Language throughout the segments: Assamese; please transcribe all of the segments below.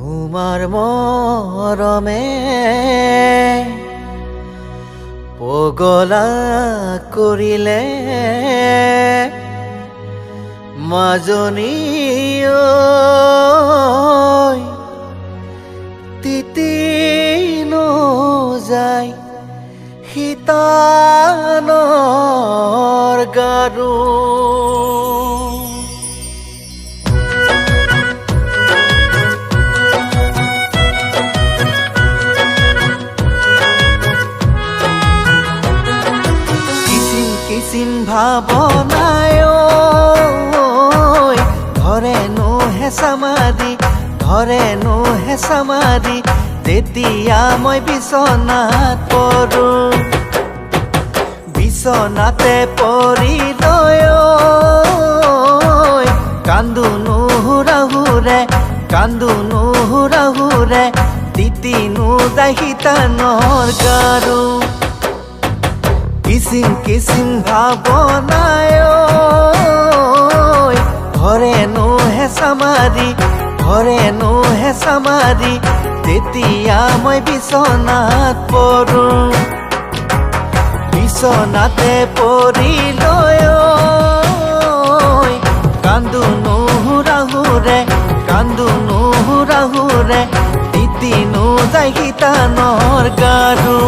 তোমাৰ মৰমে পগলা কৰিলে মাজনী তিতি নযায় শীতানৰ গাৰু কিচিম ভাৱনায় ধৰেনো হেঁচা মাৰি তেতিয়া মই বিচনাত পৰোঁ বিচনাতে পৰি লৈ কান্দো নুহুৰাহুৰে তিতি নোযায় শীতানৰ গাৰু কিচিম ভাৱনায় ধৰেনো হেঁচা মাৰি তেতিয়া মই বিচনাত পৰোঁ বিচনাতে পৰি লৈ কান্দো নুহুৰাহুৰে তিতি নোযায় শীতানৰ গাৰু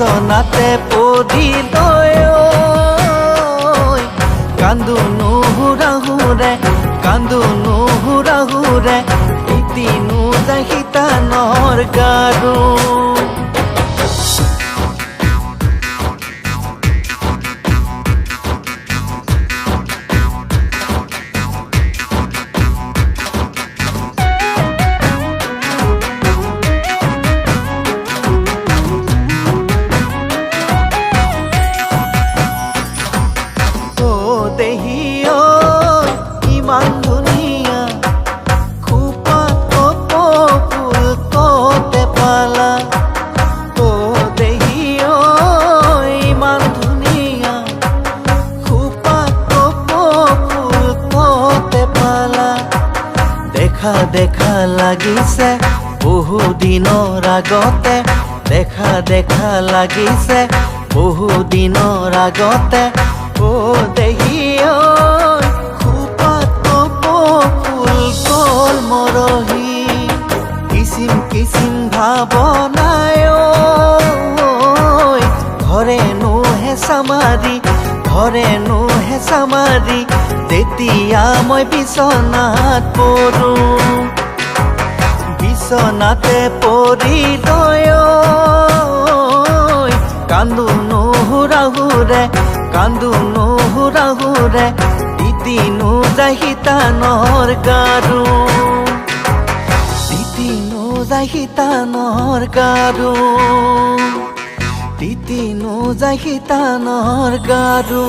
বিচনাতে পৰি লৈ কান্দো নুহুৰাহুৰে তিতি নোযায় শীতানৰ গাৰু ইমান ধুনীয়া খোপা ফুল কতে পালা দেহিও ইমান ধুনীয়া খোপা ফুল কতে পালা দেখা লাগিছে বহু দিনৰ আগতে দেখা লাগিছে বহু দিনৰ আগতে দেহিও ফুল কল মৰহি কিচিম ভাৱনায় ধৰেনো হেঁচা মাৰি তেতিয়া মই বিচনাত পৰোঁ বিচনাতে পৰি লৈ কান্দো নুহুৰাহুৰে তিতি নোযায় শীতানৰ গাৰু তিতি নোযায় শীতানৰ গাৰু